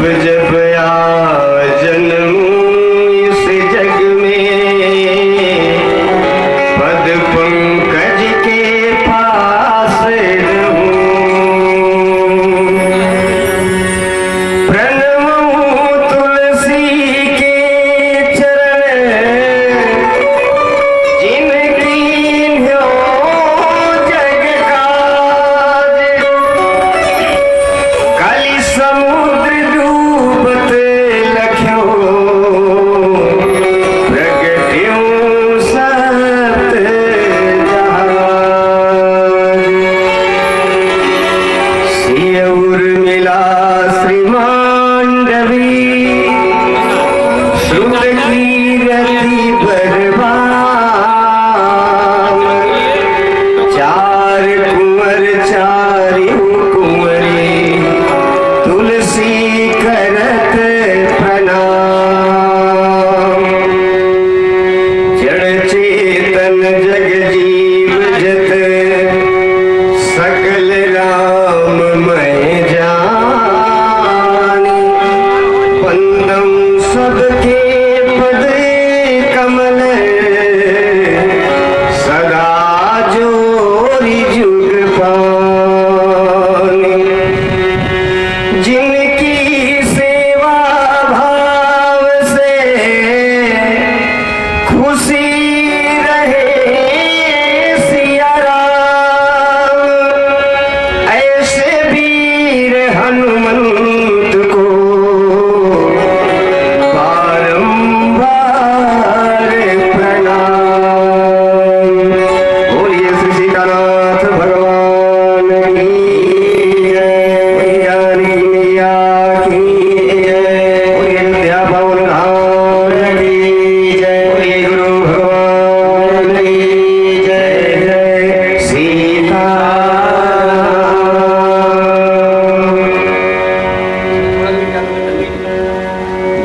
जब आ जन्मूं इस जग में, पद पंकज के पास रहूं। प्रणवूं तुलसी के चरण, जिनकी हो जग काज। काली समुद्र डूबत लख्यो, प्रगट्यूं सत जहाज। सियउर मिला श्रीमांडवी, श्रुत कीरति बरबाम। चार कुंवर चारियों कुंवरी, तुलसी करत प्रणाम। जड़ चेतन जग जीव जत, सकल राममय जानी। बंदम सबके पद कमल, सदा जोरी जुग पानी। जिनकी सेवा भाव से, खुशी रहे सिया राम। ऐसे वीर हनुमंत को बारंबार प्रणाम। बोलिए श्री सीतानाथ भगवान की जय। मैया की जय। बोलिए अयोध्या पवन धाम की जय। बोलिए गुरु भगवान की जय। जय सीता।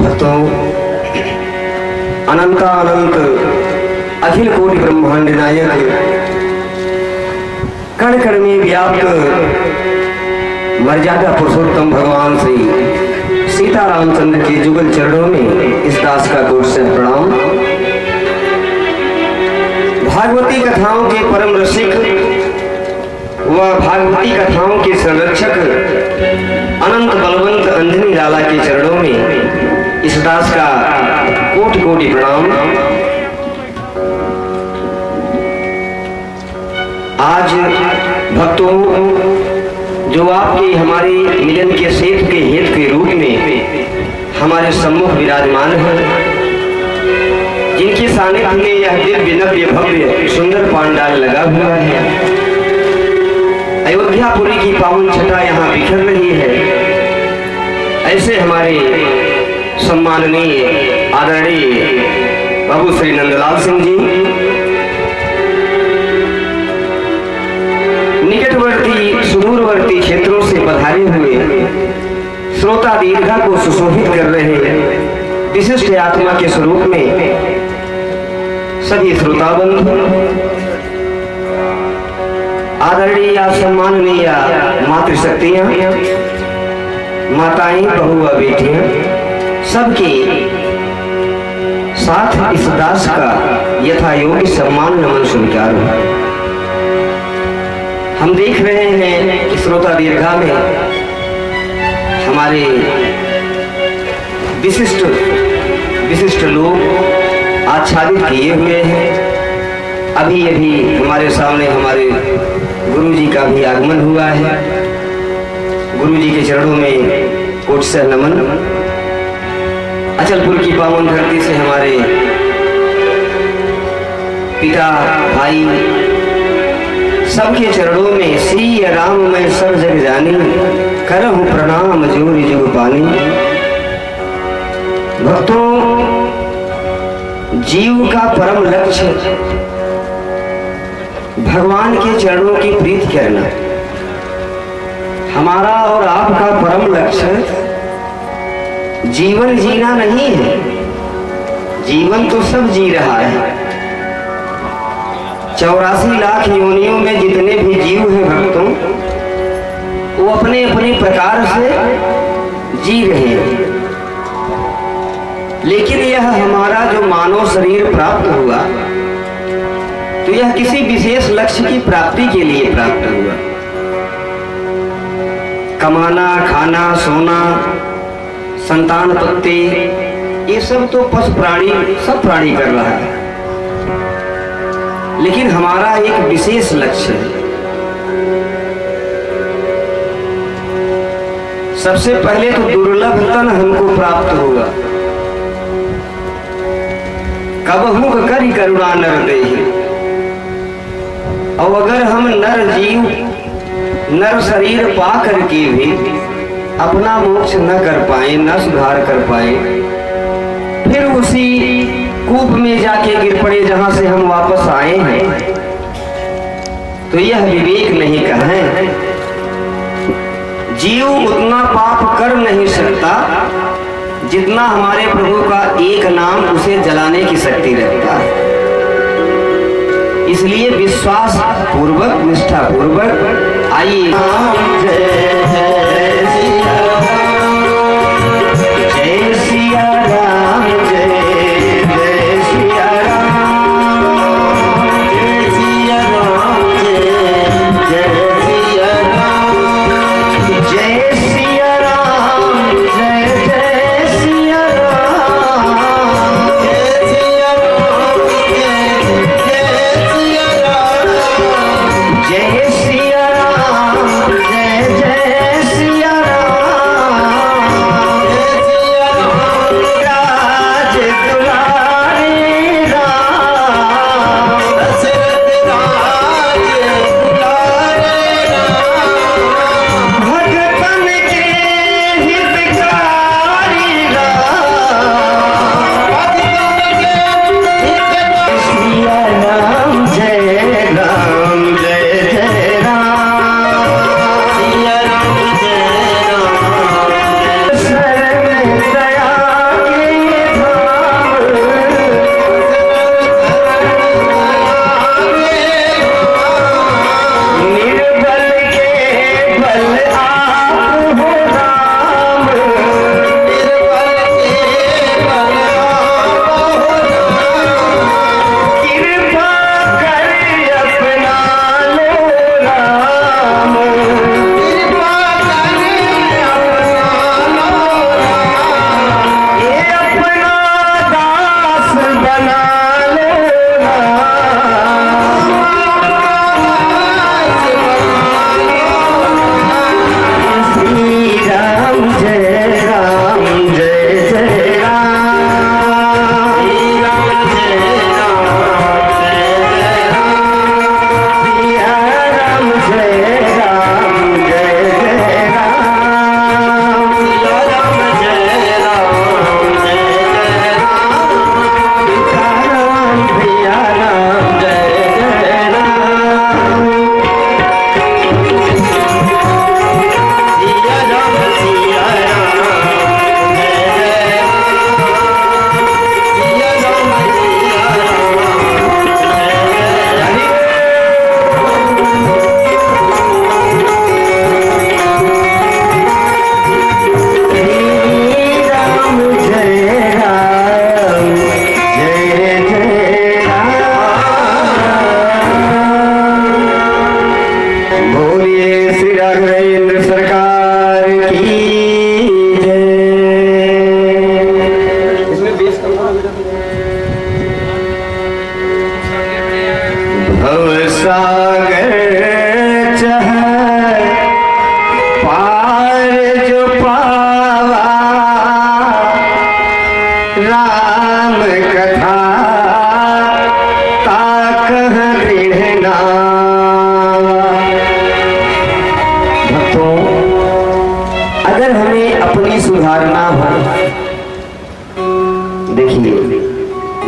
भक्तों, अनंतानंत अखिल कोटि ब्रह्मांड नायक, कण कण में व्याप्त मर्यादा पुरुषोत्तम भगवान श्री सीता रामचंद्र के जुगल चरणों में इस दास का कोट से प्रणाम। भागवती कथाओं के परम रसिक व भागवती कथाओं के संरक्षक अनंत बलवंत अंजनी लाला के चरणों में इस दास का कोटि कोटि प्रणाम। आज भक्तों, जो आपके हमारे मिलन के सेतु के हेतु के रूप में हमारे सम्मुख विराजमान हैं, जिनके सानिध्य में यह दिव्य नव्य भव्य सुंदर पांडाल लगा हुआ है, अयोध्यापुरी की पावन छटा यहाँ बिखर रही है, ऐसे हमारे सम्माननीय आदरणीय बाबू श्री नंदलाल सिंह जी निकटवर्ती सुदूरवर्ती क्षेत्रों से पधारे हुए श्रोता दीर्घा को सुशोभित कर रहे हैं। विशिष्ट आत्मा के स्वरूप में सभी श्रोता बंधु, आदरणीय सम्माननीय मातृशक्तियां, माताएं, बहू व बेटियां, सबके साथ इस दास का यथा योग्य सम्मान नमन स्वीकार हो। हम देख रहे हैं कि श्रोता दीर्घा में हमारे विशिष्ट लोग आच्छादित किए हुए हैं। अभी अभी हमारे सामने हमारे गुरु जी का भी आगमन हुआ है। गुरु जी के चरणों में कोट से नमन। अचलपुर की पावन धरती से हमारे पिता भाई सबके चरणों में श्री राम मैं सब जग जानी, करहूं प्रणाम जोरी जुग पानी। भक्तों, जीव का परम लक्ष्य भगवान के चरणों की प्रीति करना। हमारा और आपका परम लक्ष्य जीवन जीना नहीं है। जीवन तो सब जी रहा है। 84 लाख योनियों में जितने भी जीव हैं भक्तों, वो अपने अपने प्रकार से जी रहे हैं, लेकिन यह हमारा जो मानव शरीर प्राप्त हुआ तो यह किसी विशेष लक्ष्य की प्राप्ति के लिए प्राप्त हुआ। कमाना, खाना, सोना, संतान पत्ते, ये सब तो पशु प्राणी, सब प्राणी कर रहा है, लेकिन हमारा एक विशेष लक्ष्य है। सबसे पहले तो दुर्लभ तन हमको प्राप्त हुआ। कबहू करि करुणा नर देहि। और अगर हम नर जीव, नर शरीर पा करके भी अपना मोक्ष न कर पाए, न सुधार कर पाए, फिर उसी कूप में जाके गिर पड़े जहां से हम वापस आए हैं, तो यह विवेक नहीं कहें। जीव उतना पाप कर नहीं सकता जितना हमारे प्रभु का एक नाम उसे जलाने की शक्ति रखता है। इसलिए विश्वास पूर्वक, निष्ठा पूर्वक आइए।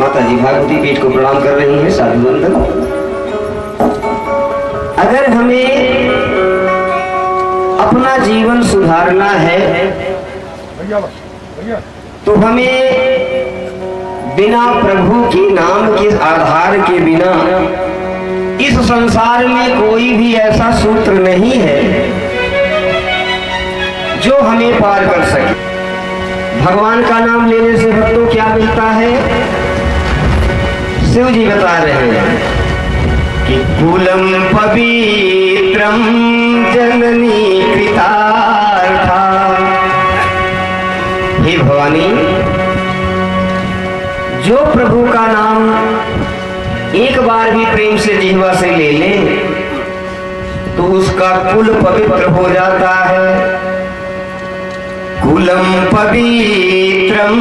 माता जी भागवती पीठ को प्रणाम कर रही हैं, साधु वंदन। अगर हमें अपना जीवन सुधारना है तो हमें बिना प्रभु के नाम के आधार के बिना इस संसार में कोई भी ऐसा सूत्र नहीं है जो हमें पार कर सके। भगवान का नाम लेने से भक्तों क्या मिलता है? शिव जी बता रहे हैं कि कुलम पवित्रम जननी कृतार्था। हे भवानी, जो प्रभु का नाम एक बार भी प्रेम से जिह्वा से ले ले तो उसका कुल पवित्र हो जाता है। कुलम पवित्रम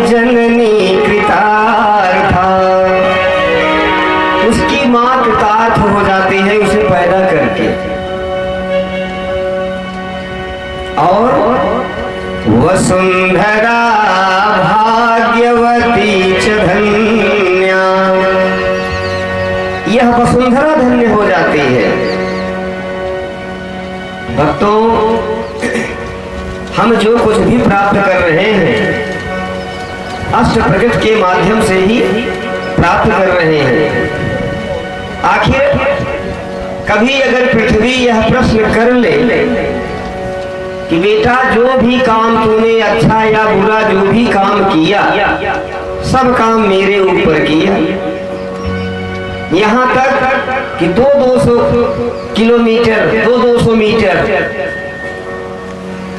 जननी कृतार्था। उसकी मां कृतार्थ हो जाती है उसे पैदा करके। और वसुंधरा भाग्यवती च धन्या। यह वसुंधरा धन्य हो जाती है। भक्तों, हम जो कुछ भी प्राप्त कर रहे हैं अष्ट प्रकट के माध्यम से ही प्राप्त कर रहे हैं। आखिर कभी अगर पृथ्वी यह प्रश्न कर ले कि बेटा जो भी काम तूने अच्छा या बुरा जो भी काम किया सब काम मेरे ऊपर किया, यहाँ तक कि 200 किलोमीटर 200 मीटर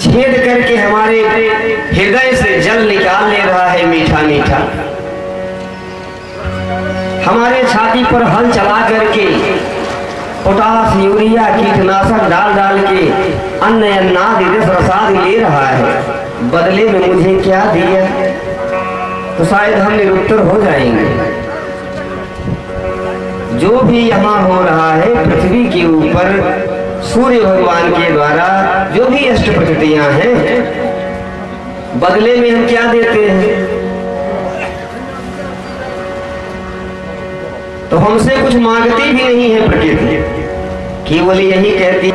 छेद करके हमारे हृदय से जल निकाल ले रहा है मीठा मीठा। हमारे छाती पर हल चला करके पोटास यूरिया कीटनाशक डाल डाल के अन्न अन्नादि रस प्रसाद ले रहा है। बदले में मुझे क्या दिया? तो शायद हम निरुत्तर हो जाएंगे। जो भी यहाँ हो रहा है पृथ्वी के ऊपर सूर्य भगवान के द्वारा जो भी अष्ट प्रकृतियां हैं, बदले में हम क्या देते हैं? तो हमसे कुछ मांगती भी नहीं है प्रकृति, केवल यही कहती।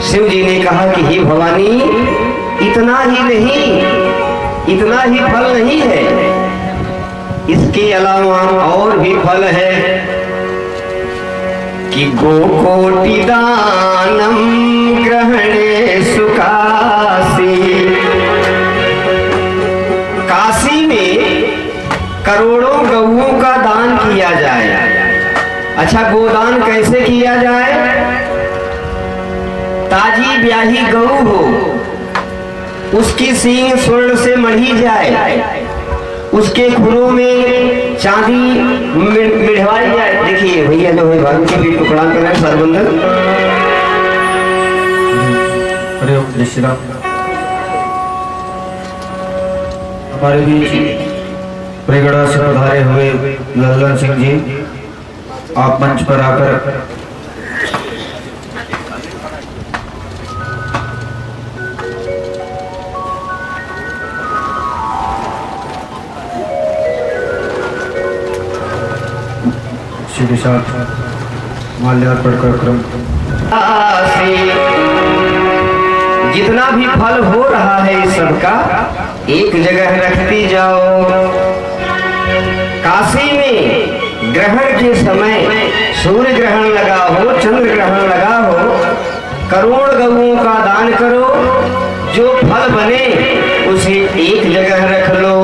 शिव जी ने कहा कि हे भवानी, इतना ही नहीं, इतना ही फल नहीं है, इसके अलावा और भी फल है कि गोकोटि दानम ग्रहणे सुकासी। काशी में करोड़ों गौओं का दान किया जाए। अच्छा, गोदान कैसे किया जाए? ताजी ब्याही गौ हो, उसकी सींग स्वर्ण से मढ़ी जाए, उसके खुरों में चांदी मिढ़वाई जाए। देखिए भैया जो है भाग के बीच को प्रणाम कर रहे हैं सरबंधन। हरे ओम जय श्री राम। हमारे बीच प्रेगड़ा से पधारे हुए लल्लन सिंह जी, आप मंच पर आकर के साथ माल्यार्पण कर क्रम। जितना भी फल हो रहा है इस सबका एक जगह रखती जाओ। काशी में ग्रहण के समय सूर्य ग्रहण लगा हो, चंद्र ग्रहण लगा हो, करोड़ गौओं का दान करो, जो फल बने उसे एक जगह रख लो।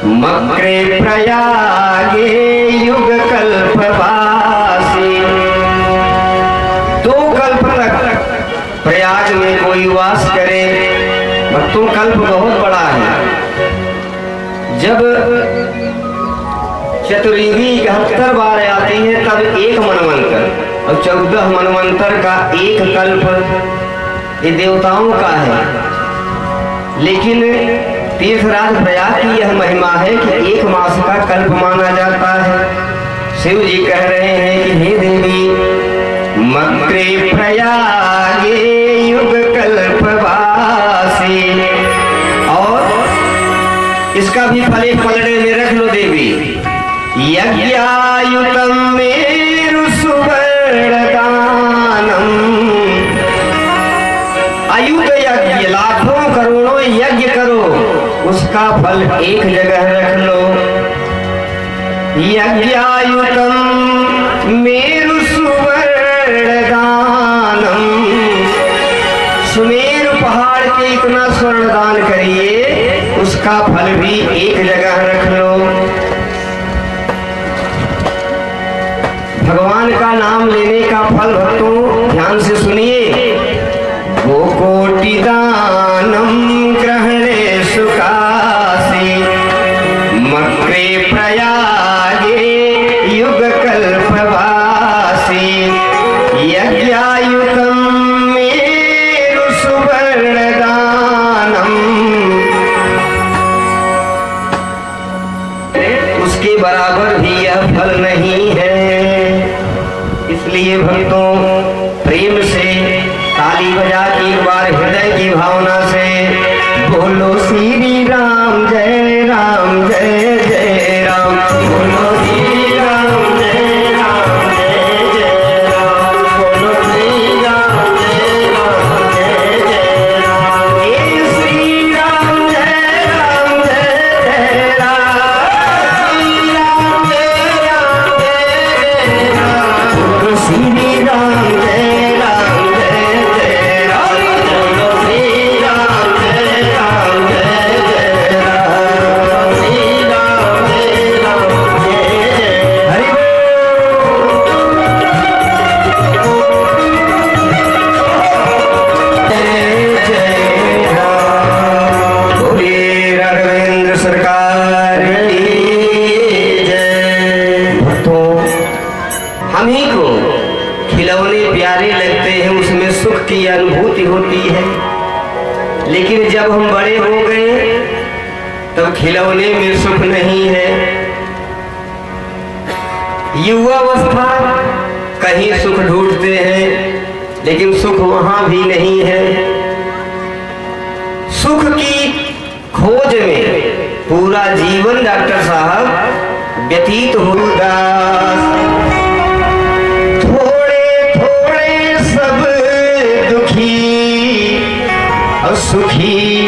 मक्रे प्रयागे युग कल्पवासी। 2 कल्प तक प्रयाग में कोई वास करे। भक्तों, कल्प बहुत बड़ा है। जब चतुर्युगी 71 बार आती है तब एक मनवंतर, और 14 मनवंतर का एक कल्प ये देवताओं का है। लेकिन तीर्थराज प्रयाग की यह महिमा है कि 1 मास का कल्प माना जाता है। शिव जी कह रहे हैं कि हे देवी, मक्रे प्रयागे युग कल्पवासी। और इसका भी फल एक पलड़े में रख लो देवी। यज्ञायुतम मेरु सुवर्णदानम। अयुत यज्ञ, लाखों करोड़ों यज्ञ करो, उसका फल एक जगह रख लो। यज्ञायुतम मेरु सुवर्णदानम। सुमेर पहाड़ के इतना स्वर्ण दान करिए, उसका फल भी एक जगह रख लो। भगवान का नाम लेने का फल भक्तों ध्यान से सुनिए। वो कोटि दानम ग्रहणे सुकासी मक्रे प्रयागे युग कल्पवासी यज्ञायुतम मेरु सुवर्ण दानम। उसके बराबर भी यह फल नहीं है। इसलिए भक्तों प्रेम से ताली बजा के एक बार हृदय की भावना से बोलो श्री राम जय राम जय जय राम। बोलो श्री राम जय राम जय जय राम। बोलो श्री राम जय राम जय जय राम। हे श्री राम जय राम जय जय राम। श्री राम जय राम जय जय राम। बोलो श्री राम जय राम जय जय राम। बोलो श्री राम जय राम जय जय राम। श्री राम जय राम जय जय हरि जय जय राम। बोलिए राघवेंद्र सरकार की जय। भक्तों हम ही को खिलौने प्यारे लगते हैं, उसमें सुख की अनुभूति होती है, लेकिन जब हम बड़े हो गए तब खिलौने में सुख नहीं है। युवावस्था कहीं सुख ढूंढते हैं, लेकिन सुख वहां भी नहीं है। सुख की खोज में पूरा जीवन डॉक्टर साहब व्यतीत हो दास। और सुखी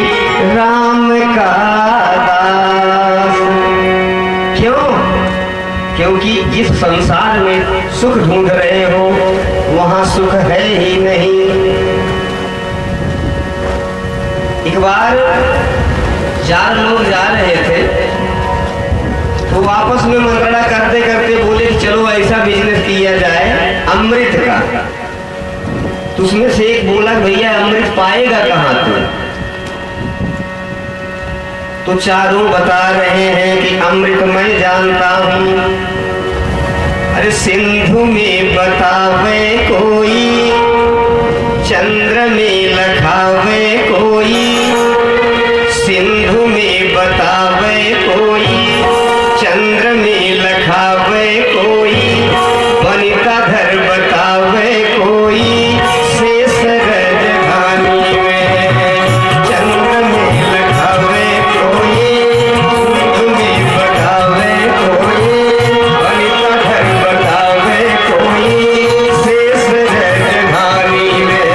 राम का दास। क्यों? क्योंकि जिस संसार में सुख ढूंढ रहे हो वहां सुख है ही नहीं। एक बार 4 लोग जा रहे थे, तो आपस में मंत्रणा करते करते बोले कि चलो ऐसा बिजनेस किया जाए अमृत का। तो उसमें से एक बोला भैया अमृत पाएगा कहाँ तू? तो चारों बता रहे हैं कि अमृत मैं जानता हूँ। अरे सिंधु में बतावे कोई, चंद्र में लखावे कोई। सिंधु में बतावे कोई, चंद्र में लखावे कोई। वनिता धर बतावे कोई, शेष राजधानी में। चंद्र में लखावे कोई, सिंधु में बतावे कोई। वनिता धर बतावे कोई, शेष राजधानी में।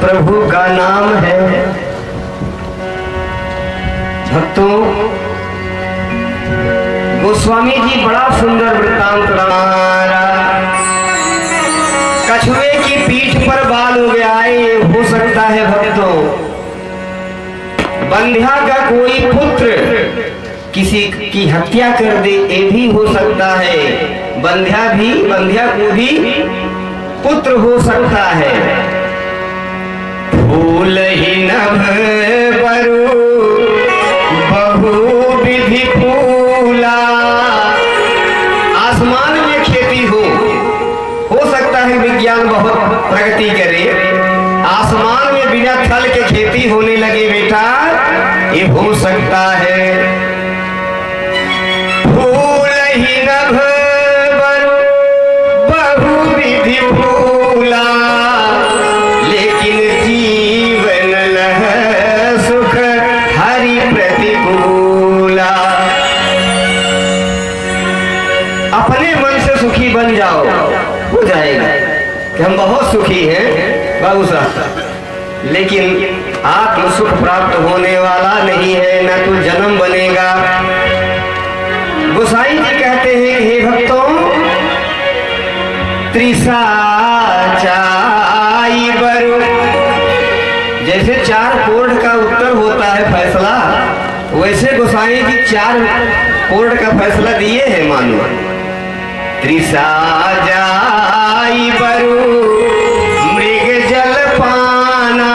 प्रभु का नाम है। भक्तों, गोस्वामी जी बड़ा सुंदर वृत्तांत रमारा। कछुए की पीठ पर बाल उग आए, हो सकता है भक्तों बंध्या का कोई पुत्र किसी की हत्या कर दे, ये भी हो सकता है। बंध्या को भी पुत्र हो सकता है। फूल ही नभ बरु बहु विधि फूला। आसमान में खेती हो सकता है विज्ञान बहुत प्रगति करे, आसमान में बिना थल के खेती होने लगे बेटा, ये हो सकता है। फूल ही नभ बरु बहु विधि फूला, लेकिन जीवन लह सुख हरि प्रतिकूला। अपने मन से सुखी बन जाओ, हो जाएगा कि हम बहुत सुखी हैं बाबू साहब, लेकिन आत्म सुख प्राप्त होने वाला नहीं है, न तो जन्म बनेगा। गोसाई जी कहते हैं कि हे भक्तों, त्रिसा चाई बरु, जैसे 4 कोर्ट का उत्तर होता है फैसला, वैसे गोसाई जी 4 कोर्ट का फैसला दिए हैं मानो। त्रिसा जाई बरु मृग जल पाना,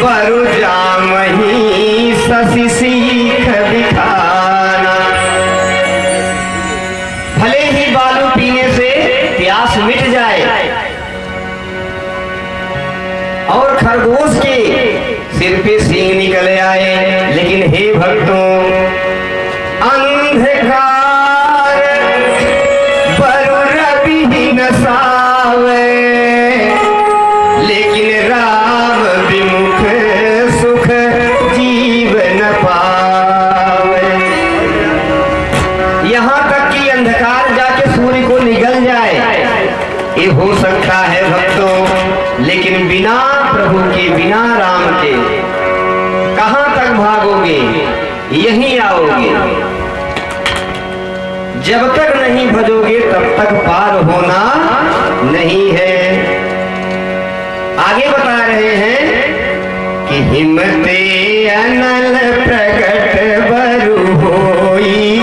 बरु जामही शशि सीख दिखाना। भले ही बालू पीने से प्यास मिट जाए और खरगोश के सिर पे सींग निकल आए, लेकिन हे भक्तों, अंधकार बरु रवि ही नसावे, लेकिन राम विमुख सुख जीवन पावे। यहाँ तक कि अंधकार जाके सूर्य को निगल जाए, ये हो सकता है भक्तों, लेकिन बिना प्रभु के, बिना राम के कहाँ तक भागोगे? यहीं आओगे। जब तक नहीं भजोगे तब तक पार होना नहीं है। आगे बता रहे हैं कि हिम्मते अनल प्रकट बरु होई,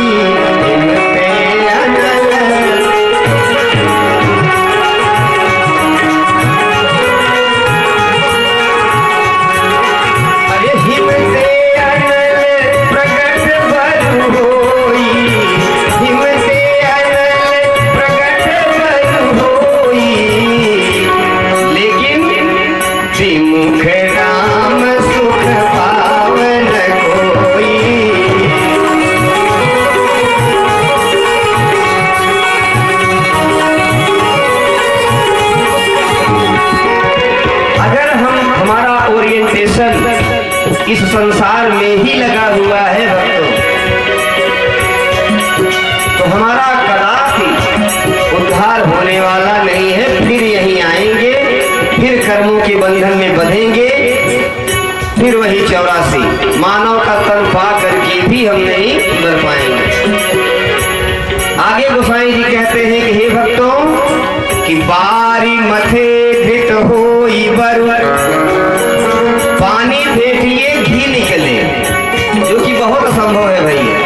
हिम्मते अनल, अरे हिम्मते अनल प्रकट बरु होई, हिम्मते अनल प्रकट बरु होई, लेकिन विमुख राम सुख पावन कोई। अगर हमारा ओरिएंटेशन इस संसार में ही लगा हुआ है भक्तों, तो हमारा कदापि उद्धार होने वाला नहीं है। फिर यहीं आएंगे, फिर कर्मों के बंधन में बंधेंगे, फिर वही 84 मानव का तन पा करके भी हम नहीं उतर पाएंगे। आगे गोसाई जी कहते हैं कि हे भक्तों, कि बारी मथे घृत होई बरु, पानी फेंकिए घी निकले, जो कि बहुत असंभव है भैया।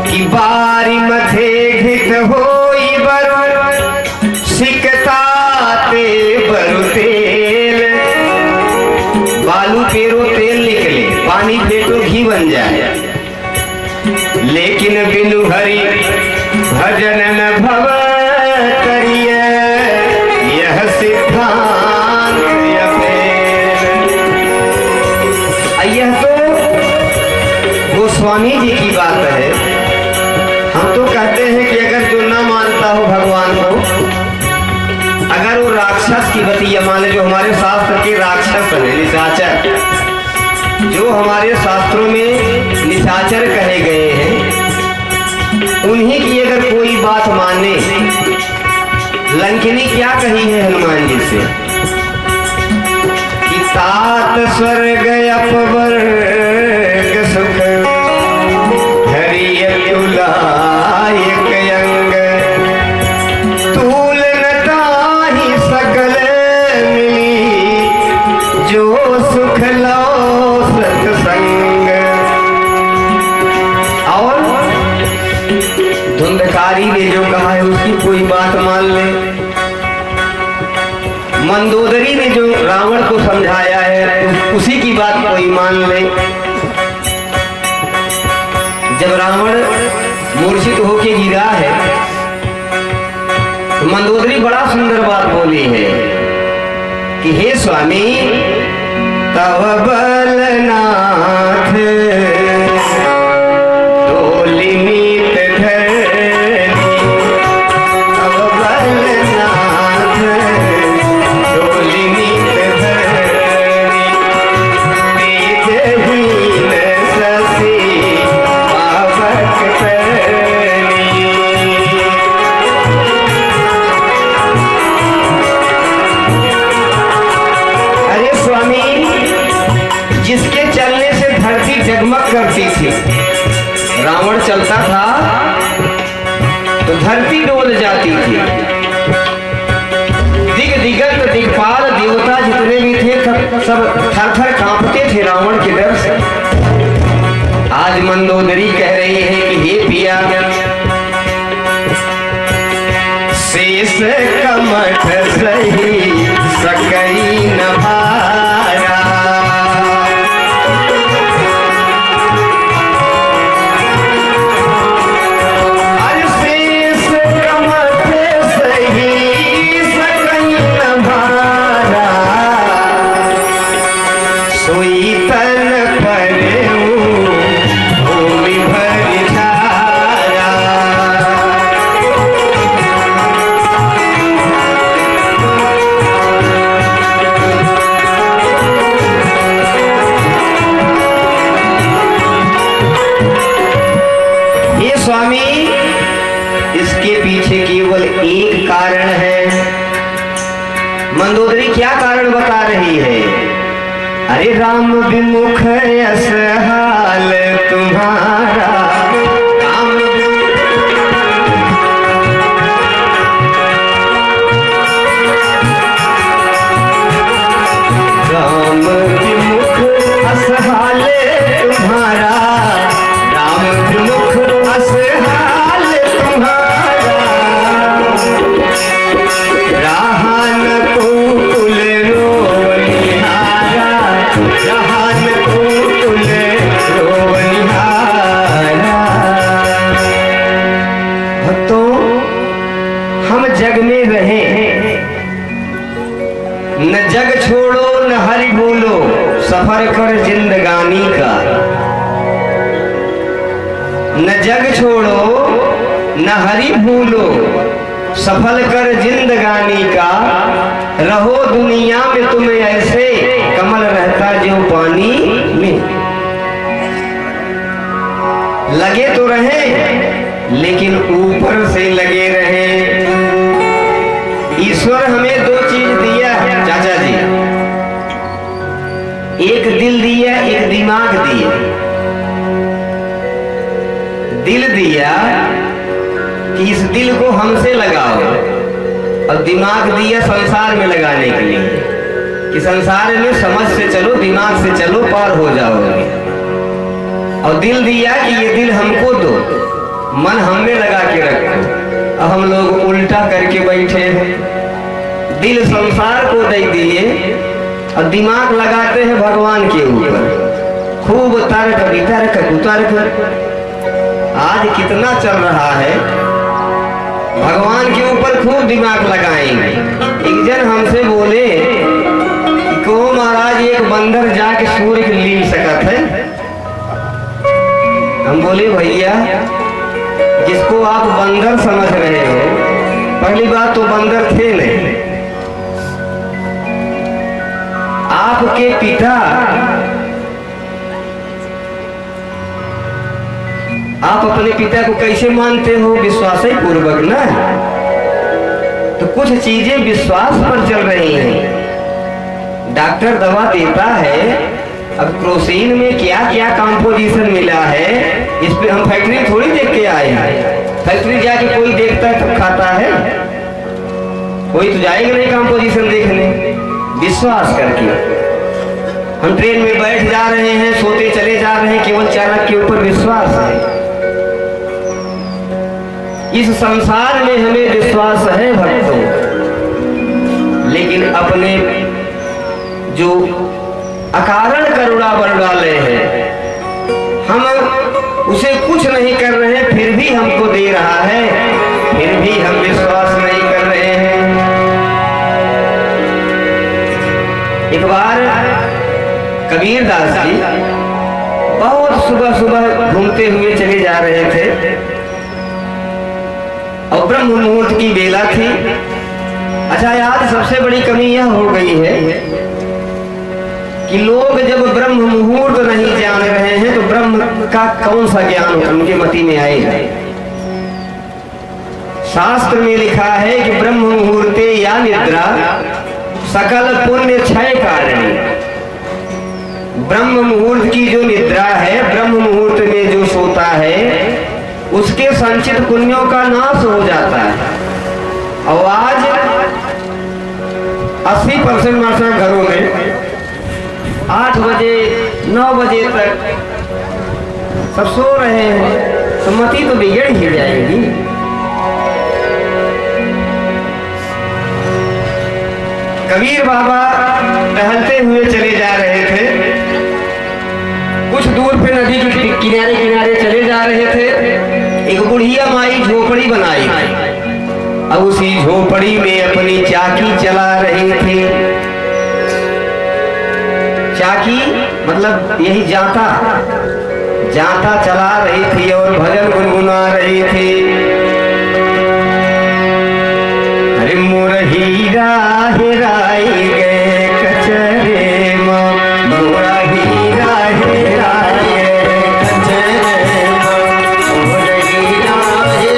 कि बारी मथे घृत होई बरु, सिकताते बरु तेल, बालू पेरो तेल निकले, पानी फेंको घी बन जाए, लेकिन बिनु हरि भजन न भव करिय, यह सिद्धांत यह तो गोस्वामी जी की बात है। हम तो कहते हैं कि अगर जो न मानता हो भगवान को, अगर वो राक्षस की बतिया माने, जो हमारे शास्त्र के राक्षस है, निशाचर, जो हमारे शास्त्रों में निशाचर कहे गए हैं, उन्हीं की अगर कोई बात माने। लंकिनी क्या कही है हनुमान जी से? सात स्वर्ग अपवर्ग सुख हरिय तुलायक अंग तूल नताहि सकल मिली जो सुख लो सत्संग। और धुंधकारी ने जो कहा है उसकी कोई बात मान ले, मंदोदरी ने जो रावण को समझाया है उसी की बात कोई मान ले। जब रावण मूर्छित होके गिरा है तो मंदोदरी बड़ा सुंदर बात बोली है कि हे स्वामी तव बलनाथ डोली मीत धरनी, तव बलनाथ डोली मीत धरनी, तेजहीन शशि पावक तरनी। अरे स्वामी, जिसके चलने से धरती जगमग करती थी, रावण चलता था तो धरती डोल जाती थी, दिग दिगंत दिगपाल देवता जितने भी थे सब थर थर कांपते थे रावण के डर से। आज मंदोदरी कह रही है कि हे पिया शेष कमठ सही सकई न भारा, अरे शेष कमठ सही सकई न भारा, सोई तन परेऊ भूमि भरि धारा। ये स्वामी, इसके पीछे केवल एक कारण है। मंदोदरी क्या कारण बता रही है? अरे राम विमुख यस हाल तुम्हारा, राम राम विमुख अस हाल तुम्हारा, राम विमुख अस हाल तुम्हारा, राहन को कुल रोनिहारा, राहन को कुल रोनिहारा। भक्तों, हम जग में रहें, न जग छोड़ो न हरि बोलो, सफर कर जिंदगानी का। न जग छोड़ो न हरि भूलो, सफल कर जिंदगानी का। रहो दुनिया में तुम्हें ऐसे, कमल रहता जो पानी में। लगे तो रहे लेकिन ऊपर से लगे रहे। ईश्वर हमें दो चीज दिया है चाचा जी, एक दिल दिया, एक दिमाग दिया। दिल दिया कि इस दिल को हमसे लगाओ, और दिमाग दिया संसार में लगाने के लिए कि संसार में समझ से चलो, दिमाग से चलो, पार हो जाओगे। और दिल दिया कि ये दिल हमको दो, मन हम में लगा के रखो। अब हम लोग उल्टा करके बैठे हैं, दिल संसार को दे दिए और दिमाग लगाते हैं भगवान के ऊपर। खूब तर्क वितर्क कुतर्क आज कितना चल रहा है। भगवान के ऊपर खूब दिमाग लगाएंगे। एक जन हमसे बोले कि को महाराज एक बंदर जाके सूर्य के लील सकत है। हम बोले भैया, जिसको आप बंदर समझ रहे हो, पहली बात तो बंदर थे नहीं। आपके पिता आप अपने पिता को कैसे मानते हो? विश्वास ही पूर्वक ना। तो कुछ चीजें विश्वास पर चल रही हैं। डॉक्टर दवा देता है, अब क्रोसिन में क्या क्या कंपोजिशन मिला है इस पे हम फैक्ट्री थोड़ी देख के आए हैं। फैक्ट्री जाके कोई देखता है तब खाता है, कोई तो जाएगा नहीं कंपोजिशन देखने। विश्वास करके हम ट्रेन में बैठ जा रहे हैं, सोते चले जा रहे हैं, केवल चालक के ऊपर विश्वास है। इस संसार में हमें विश्वास है भक्तों, लेकिन अपने जो अकारण करुणा बन डाले हैं, हम उसे कुछ नहीं कर रहे हैं, फिर भी हमको दे रहा है, फिर भी हम विश्वास नहीं कर रहे हैं। एक बार कबीर दास जी बहुत सुबह सुबह घूमते हुए चले जा रहे थे और ब्रह्म मुहूर्त की बेला थी। अच्छा, आज सबसे बड़ी कमी यह हो गई है कि लोग जब ब्रह्म मुहूर्त नहीं जान रहे हैं तो ब्रह्म का कौन सा ज्ञान उनके मति में आएगा। शास्त्र में लिखा है कि ब्रह्म मुहूर्ते या निद्रा सकल पुण्य क्षय कारिणी। ब्रह्म मुहूर्त की जो निद्रा है, ब्रह्म मुहूर्त में जो सोता है, उसके संचित पुण्यों का नाश हो जाता है। और आज 80% घरों में 8 बजे 9 बजे तक सब सो रहे हैं, तो मति तो बिगड़ ही जाएगी। कबीर बाबा टहलते हुए चले जा रहे थे, कुछ दूर पे नदी के किनारे किनारे चले जा रहे थे। एक बुढ़िया माई झोपड़ी बनाई, अब उसी झोपड़ी में अपनी चाकी चला रही थी। चाकी मतलब यही जाता जाता चला रही थी और भजन गुनगुना रही थी। अरे मोर हीरा हेराई गए कचरे माँ, मोरा हीरा हेराई गए कचरे माँ, मोर हीरा हेराई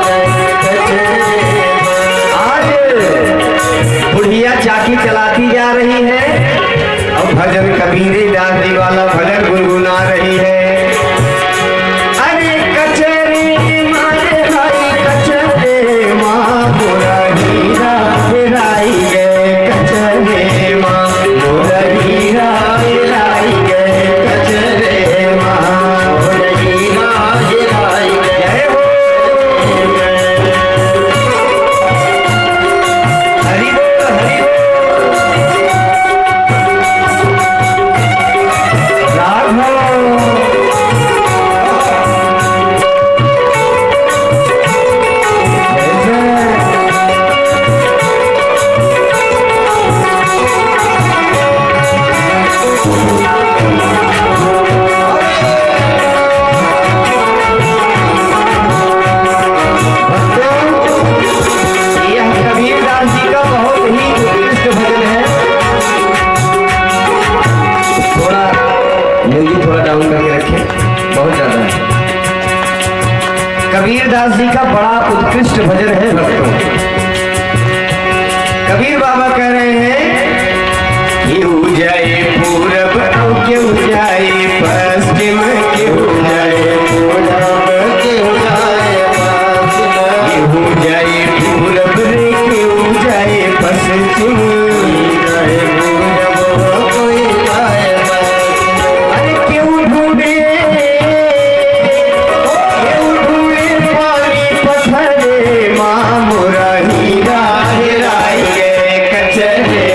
गए कचरे माँ। आज बुढ़िया चाकी चलाती जा रही है और भजन कबीर दास जी वाला भजन गुनगुना रही है। अरे कचरे मारे भाई कचरे माँ, मोरा हीरा हेराई गए कचरे माँ, मोरा हीरा हेराई गए कचरे माँ, मोरा हीरा हेराई गए। हरि बोल हरि कबीर दास जी का बड़ा उत्कृष्ट भजन है भक्तों। कबीर बाबा कह रहे हैं, क्यों जाए पूरब क्यों जाए पश्चिम, क्यों जाए पूरब क्यों जाए पश्चिम, क्यों जाए पूरब रे क्यों जाए पश्चिम, जाए पूरब कोई जाए पश्चिम। अरे क्यों ढूंढे माँ, मोरा हीरा हेराई गए कचरे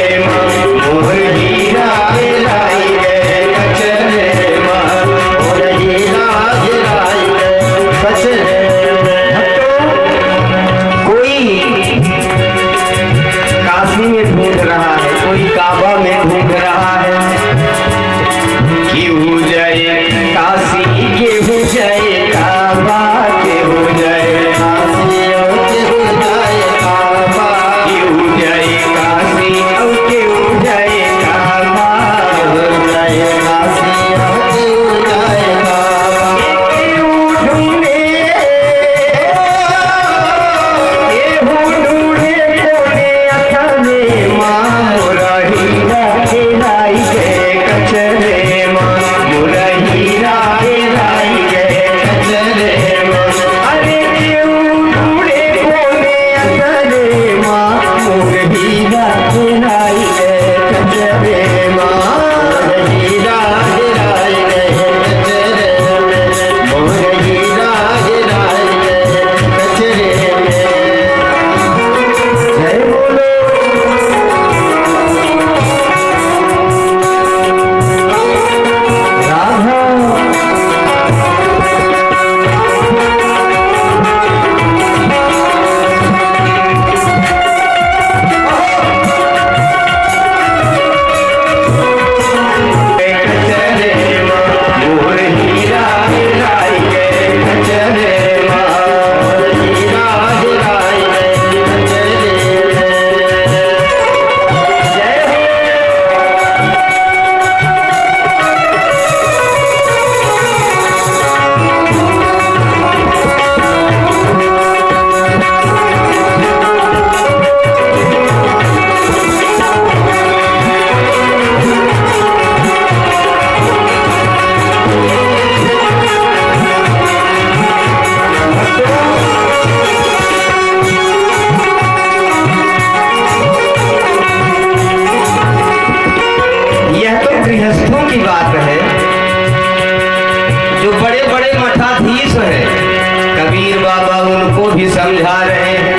उसको भी समझा रहे हैं।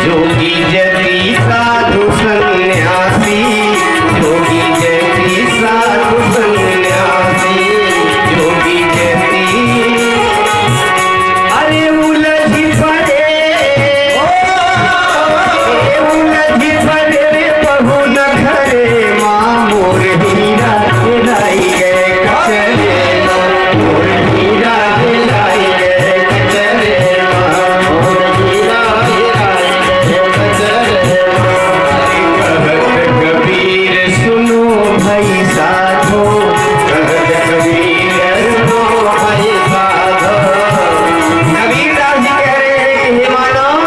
जोगी जति साधु सन्यासी, जोगी जति साधु सन्यासी, जोगी जति अरे उलझ पड़े, उलझ पड़े रे बहु न घरे माँ मोर हीरा लाई गए कचरे माँ, मोर हीरा लाई गए कचरे माँ, मोर हीरा लाई गए कचरे माँ। कहत कबीर सुनो भाई साधो, कहत कबीर सुनो भाई साधो। कबीरदास जी कह रहे हैं कि हे मानव,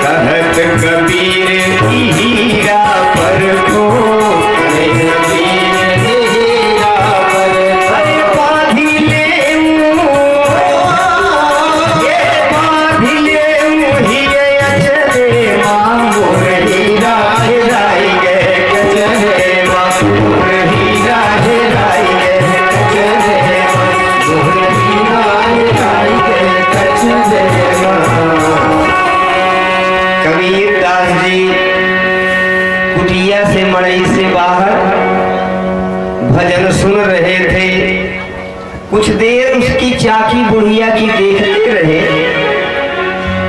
कहत कबीर हीरा परखो, कबीर हीरा परखो। अरे बांधी ले ये बांधी ले हीरे अचरे माँ, मोर हीरा लाई गए कचरे माँ, मोर हीरा लाई गए कचरे माँ, मोर हीरा लाई गए कचरे माँ। कबीरदास जी कुटिया से मड़ई से बाहर भजन सुन रहे थे। कुछ देर उसकी चाकी बुढ़िया की देखते रहे,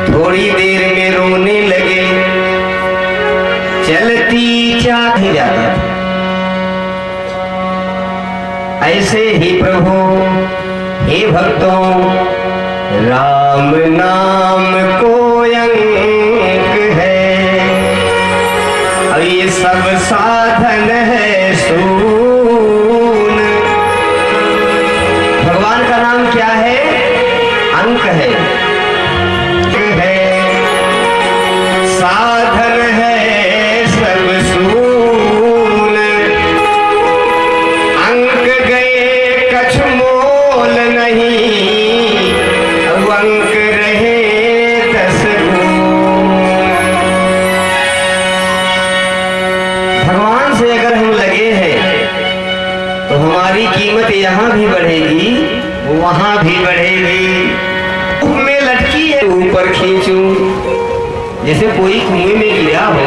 थोड़ी देर में रोने लगे। चलती चाकी जाता था। ऐसे ही प्रभु हे भक्तों, राम नाम को अंक है और ये सब साधन है सून। भगवान का नाम क्या है? अंक है, साधन है सब सून। अंक गए कछ मोल नहीं, अब अंक रहे 10 गुण। भगवान से अगर हम लगे हैं तो हमारी कीमत यहाँ भी बढ़ेगी, वहां भी बढ़ेगी। में लटकी है ऊपर खींचूं, जैसे कोई कुएं में गिरा हो,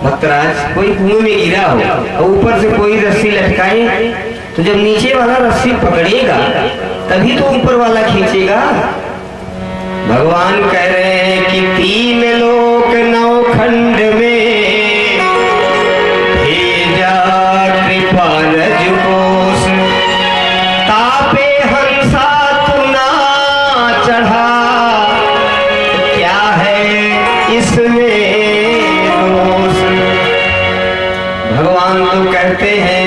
भक्तराज कोई कुएं में गिरा हो और ऊपर से कोई रस्सी लटकाए, तो जब नीचे वाला रस्सी पकड़ेगा तभी तो ऊपर वाला खींचेगा। भगवान कह रहे हैं कि 3 लोक 9 खंड में भेजा कृपा रजकोष, तापे हंसा तू ना चढ़ा, क्या है इसमें दोष। भगवान तो कहते हैं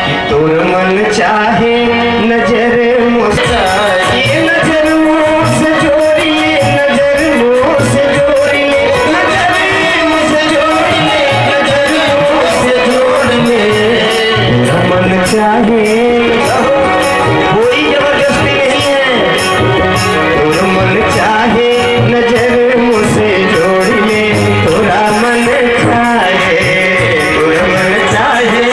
कि तोर मन चाहे नजर मुझसे, नजर मुझसे जोड़ी ले, नजर मुझसे जोड़ी ले, नजर मुझसे जोड़ी ले, नजर मुझसे जोड़ी ले। तोर मन चाहे, कोई जबरदस्ती नहीं है। तोर मन चाहे नजर मुझसे जोड़ ले, तोरा मन चाहे, तोरा मन चाहे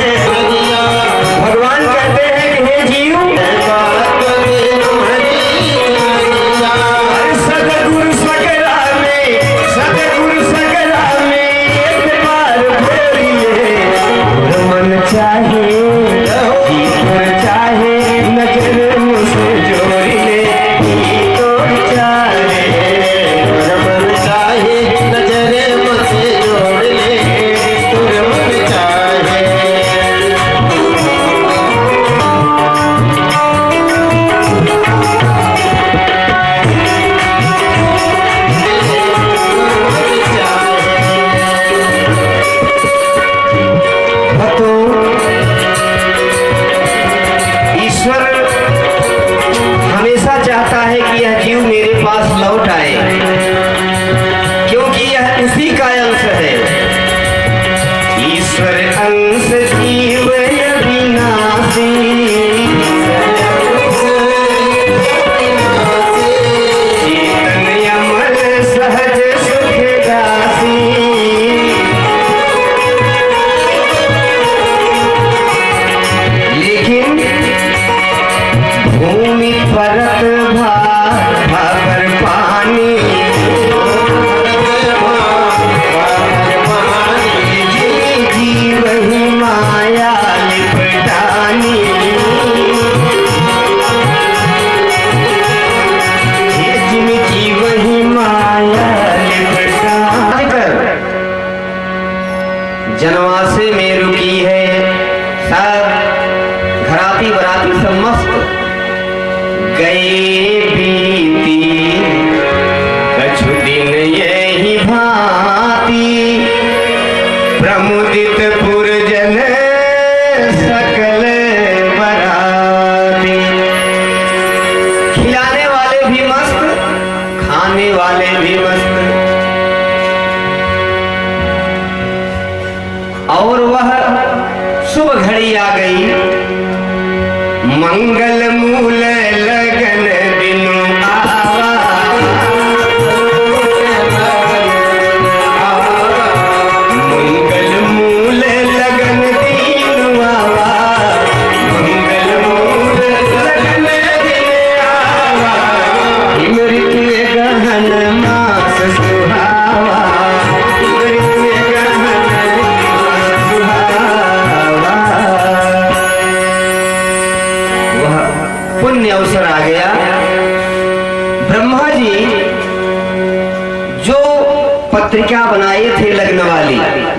आने वाले भी मस्त। और वह शुभ घड़ी आ गई, मंगल मूल लगन बिनु आवा, मंगल मूल लगन बिनु आवा, मंगल मूल लगन बिनु आवा, मृत्यु गहन मास सुहावा, मृत्यु गहन मास सुहावा। वह पुण्य अवसर आ गया। ब्रह्मा जी जो पत्रिका बनाए थे लग्न वाली,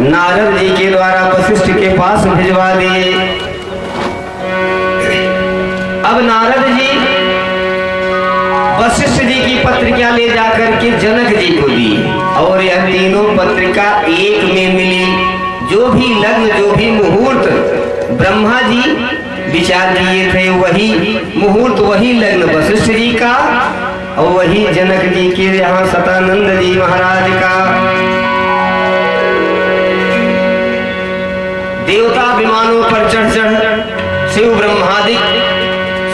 नारद जी के द्वारा वशिष्ठ के पास भिजवा दिए। अब नारद जी वशिष्ठ जी की पत्रिका ले जाकर के जनक जी को दी, और यह तीनों पत्रिका एक में मिली। जो भी लग्न, जो भी मुहूर्त ब्रह्मा जी विचार दिए थे, वही मुहूर्त, वही लग्न वशिष्ठ जी का, और वही जनक जी के यहाँ सतानंद जी महाराज का। देवता विमानों पर चढ़ चढ़ शिव ब्रह्मादि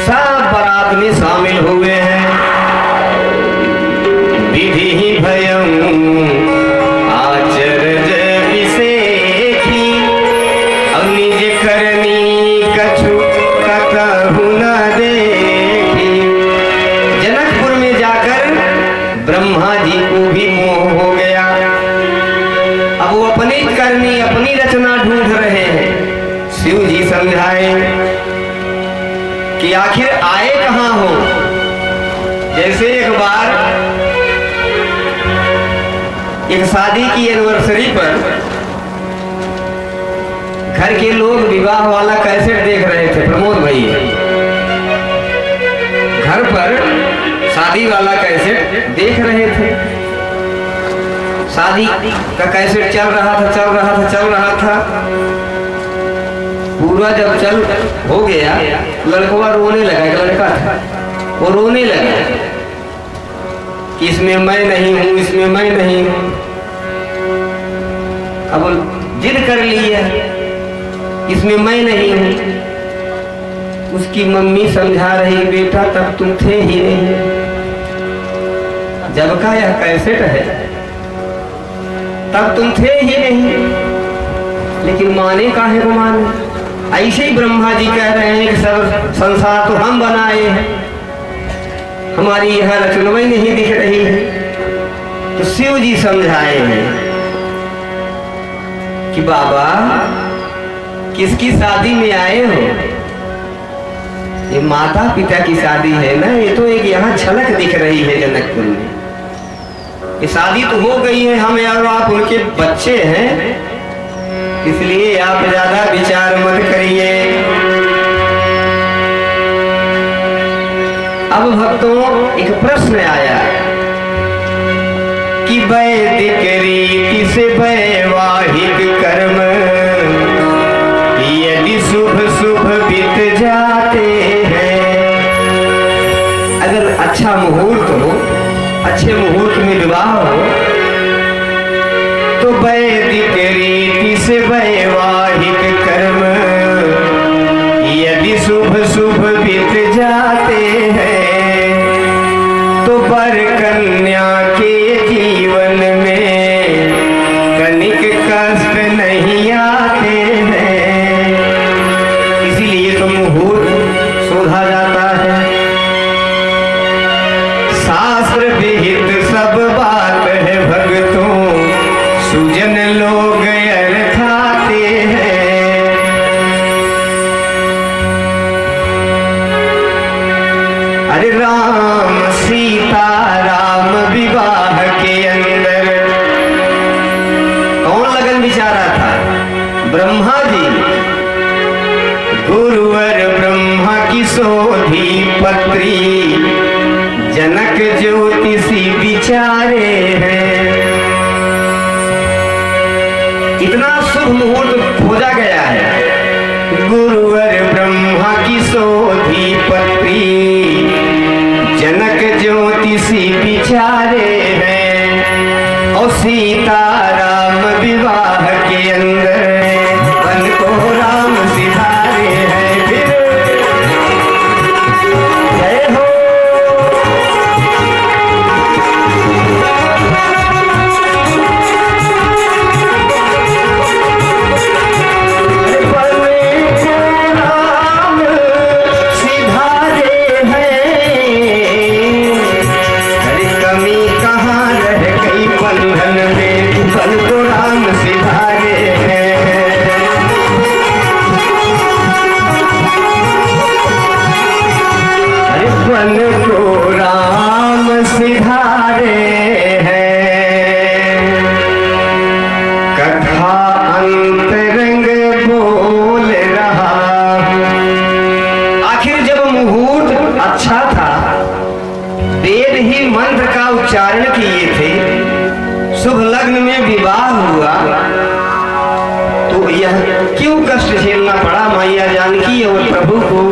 सब बारात में शामिल हुए हैं। विधि ही भयं आचरज विसेखी, निज करनी कछु कतहु न देखी। जनकपुर में जाकर ब्रह्मा जी को भी मोह हो गया। अब वो अपनी करनी, अपनी रचना ढूंढ रहे हैं। शिव जी समझाए कि आखिर आए कहाँ हो। जैसे एक बार एक शादी की एनिवर्सरी पर घर के लोग विवाह वाला कैसेट देख रहे थे, प्रमोद भाई घर पर शादी वाला कैसेट देख रहे थे। शादी का कैसेट चल रहा था। पूरा जब चल हो गया, लड़का रोने लगा। एक लड़का था, वो रोने लगा कि इसमें मैं नहीं हूं, इसमें मैं नहीं हूं। अब जिद कर लिया, इसमें मैं नहीं हूं। उसकी मम्मी समझा रही, बेटा तब तुम थे ही नहीं, जब का यह कैसेट है तब तुम थे ही नहीं। लेकिन माने काहे को माने। ऐसे ही ब्रह्मा जी कह रहे हैं कि सब संसार तो हम बनाए हैं, हमारी यह रचना नहीं दिख रही है। तो शिव जी समझाए हैं कि बाबा किसकी शादी में आए हो। ये माता पिता की शादी है ना, ये तो एक यहाँ झलक दिख रही है जनकपुर में। ये शादी तो हो गई है, हम और आप उनके बच्चे हैं, इसलिए आप ज्यादा विचार मत करिए। अब भक्तों एक प्रश्न आया कि वैदिक रीति से वैवाहिक कर्म यदि शुभ शुभ बीत जाते हैं, अगर अच्छा मुहूर्त हो, अच्छे मुहूर्त में विवाह हो, तो वैदिक रीति से वैवाहिक कर्म यदि शुभ शुभ बीत जाते हैं, तो वर कन्या के जीवन में कनिक कष्ट नहीं आते हैं। इसीलिए तो मुहूर्त शोधा जाता है। शास्त्र विहित सब बात है भक्तों, सुजन लोग अर्थाते हैं। अरे राम सीता राम विवाह के अंदर कौन लगन बिचारा था? ब्रह्मा जी। गुरुवर ब्रह्मा की शोधी पत्री, जनक ज्योतिषी विचारे हैं। इतना शुभ मुहूर्त खोजा गया है। गुरुवर ब्रह्मा की शोधी पत्री, जनक ज्योति सी बिचारे हैं और सीता राम विवाह के अंदर वन को राम सिधारे हैं। फिर जय हो उच्चारण किए थे, शुभ लग्न में विवाह हुआ, तो यह क्यों कष्ट झेलना पड़ा मैया जानकी और प्रभु को।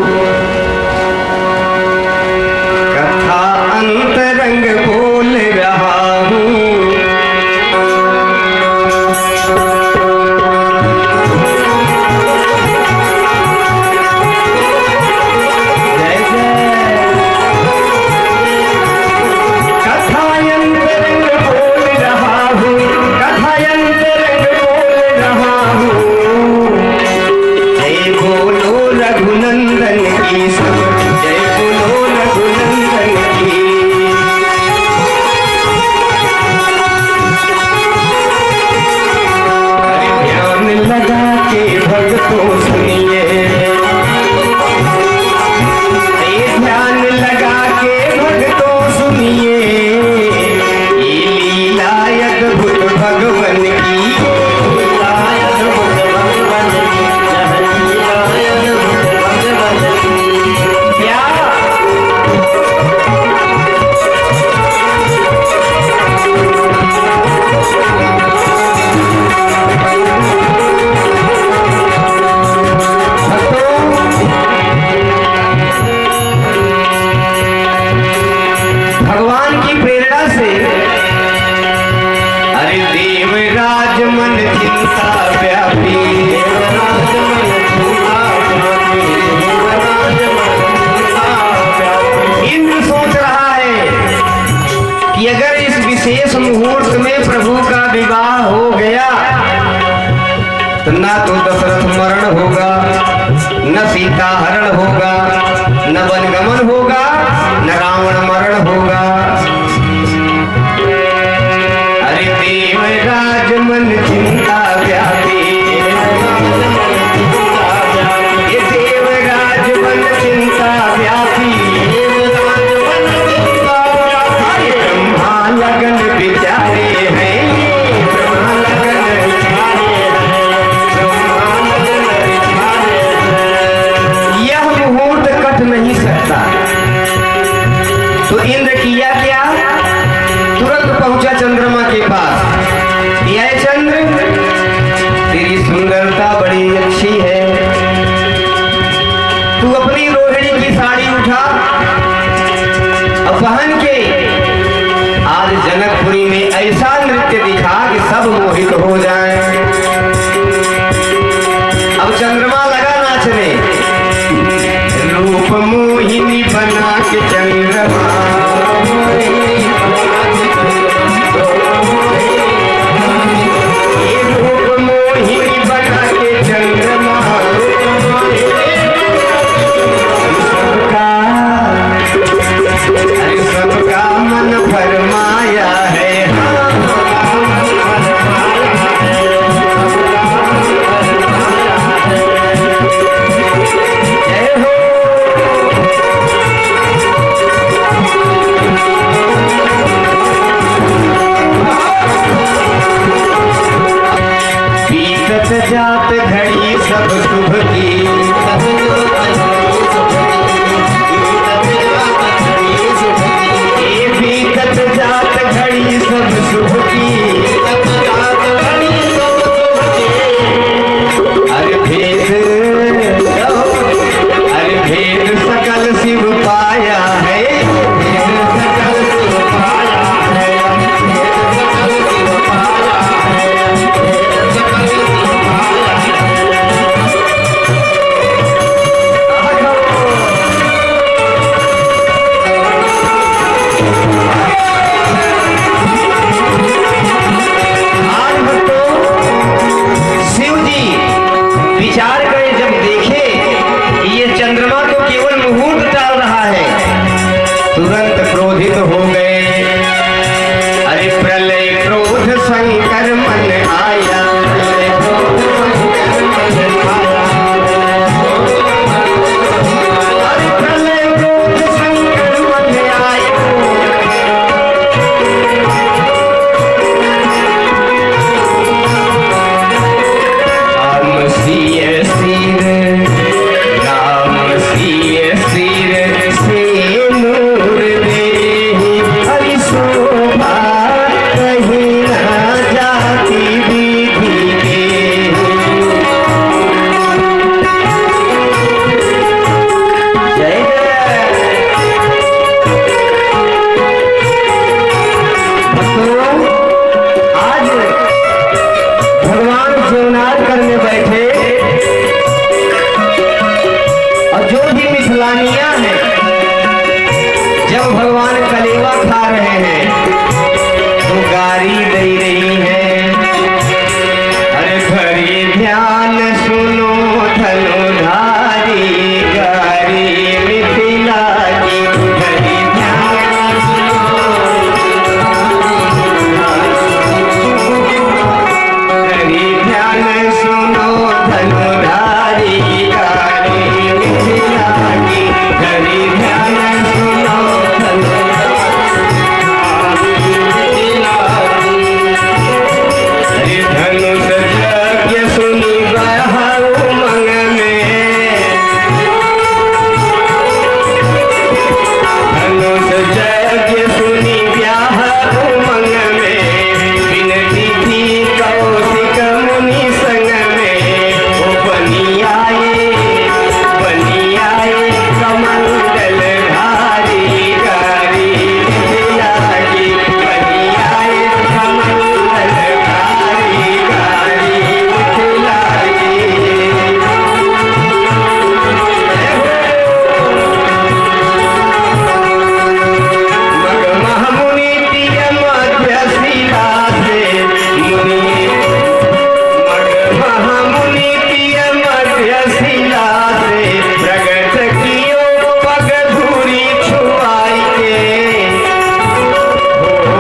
कथा अंतरंग बोल रहा हूँ, शेष मुहूर्त में प्रभु का विवाह हो गया तो न तो दशरथ मरण होगा, न सीता हरण होगा, न वनगमन होगा, न रावण मरण होगा। अरे देवराज मन चिंता व्यापी, ये देवराज मन चिंता व्यापी, लगन बिचारे हैं, यह मुहूर्त कट नहीं सकता। तो इंद्र किया क्या, तुरंत पहुंचा चंद्रमा के पास। यह चंद्र तेरी सुंदरता बड़ी अच्छी है, तू अपनी रोहिणी की साड़ी उठा और पहन के आज जनकपुरी में ऐसा नृत्य दिखा कि सब मोहित हो जाएं। अब चंद्रमा लगा नाचने, रूप मोहिनी बना के चंद्रमा, ये रूप मोहिनी बना के चंद्रमा, सबका मन फरमाया है। जय हो क्रोधित हो गए। अरे प्रलय क्रोध शंकर मन आया, प्रलय क्रोध शंकर मन आया, अरे प्रलय क्रोध शंकर मन आया। राम सिय सिर, राम सिय सिर से नूर देहि, हरि शोभा कहीं न जाती विधि के। जय भक्तों, आज भगवान जीवनाथ करने बैठे और जो भी मिथिलानियां हैं, जब भगवान कलेवा खा रहे हैं तो गारी दे रही है। अरे भरी ध्यान सुनो धनुधारी, गारी मिथिला की, भरी ध्यान हरि ध्यान सुनो धनुधारी, गारी मिथिला की, हरि ध्यान सुनो धनुधारी मिथिला की। हरि धनुष यज्ञ सुनि बहउ मंग में, धनुष यज्ञ सुनि ब्याह उमंग में, विनती थी कौशिक मुनि संग में। ओ बनी आए कमंडल धारी, गारी मिथिला की, बनी आए कमंडल धारी, गारी मिथिला की। मग महामुनि प्रिय मध्य शिला से मुनि, मग महामुनि प्रिय मध्य शिला से प्रगट कियो पग धूरी छुआई के। हो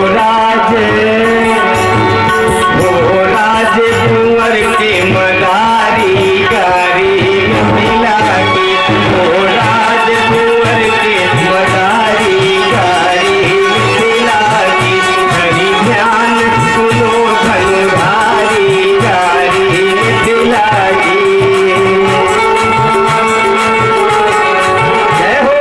राज कुंवर के मदारी, गारी मिथिला की, हो राज कुंवर के मदारी, गारी मिथिला की। हरि ध्यान सुनो धनुधारी, गारी मिथिला की। जय हो।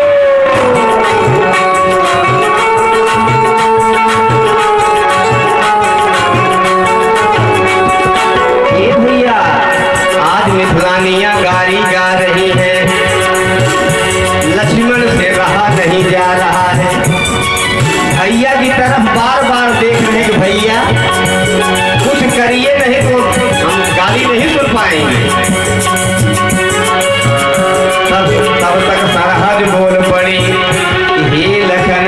ये भैया आज मिथिलानियां गारी गा रही है, लक्ष्मण से रहा नहीं जा रहा है। भैया की तरफ बार बार देख रहे हैं कि भैया कुछ करिए, नहीं तो हम गाली नहीं सुन पाएंगे। तब तक सरहद बोल पड़ी, हे लखन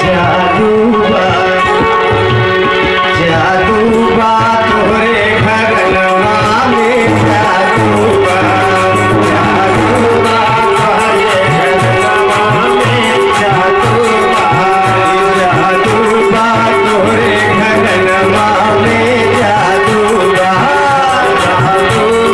जादूबा, जादूबा तोरे घरवा में, जादूबा, जादूबा तोरे घरवा में, जादूबा, जादूबा तोरे घरवा में, जादूबा, जादूबा।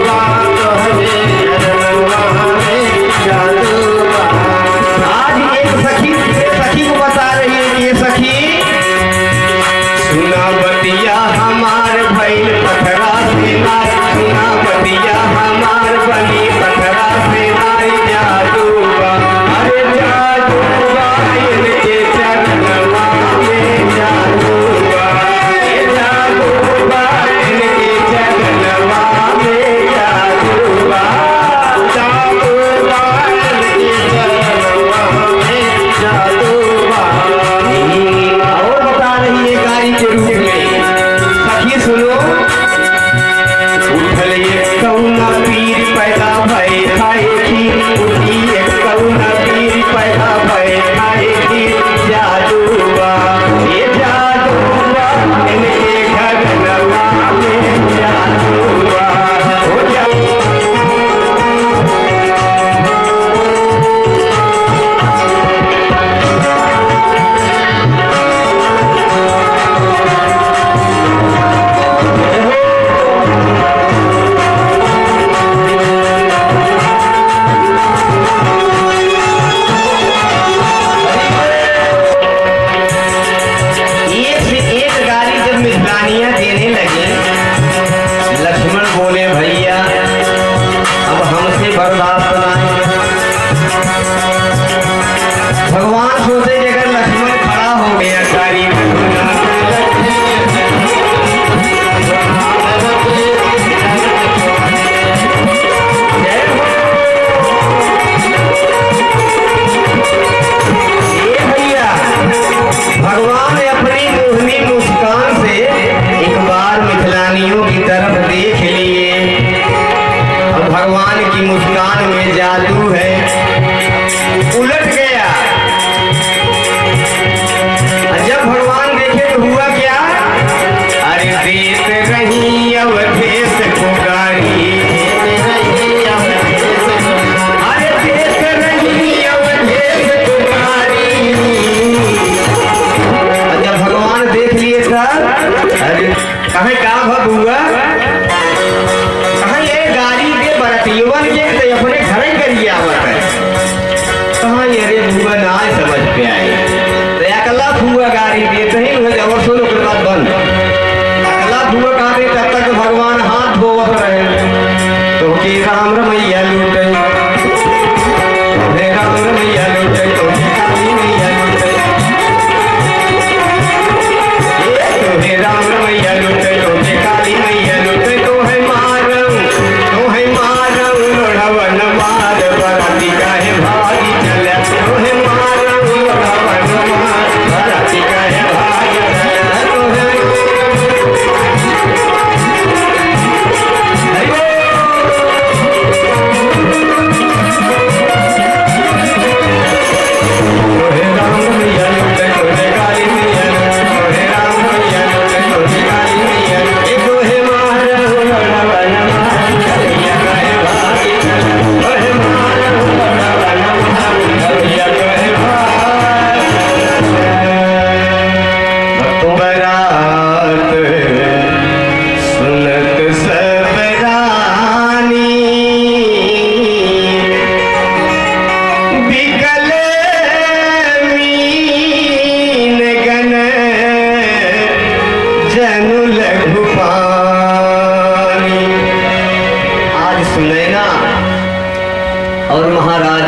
और महाराज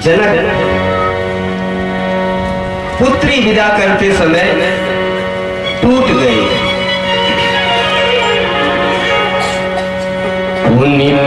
जनक पुत्री विदा करते समय टूट गए। पुण्य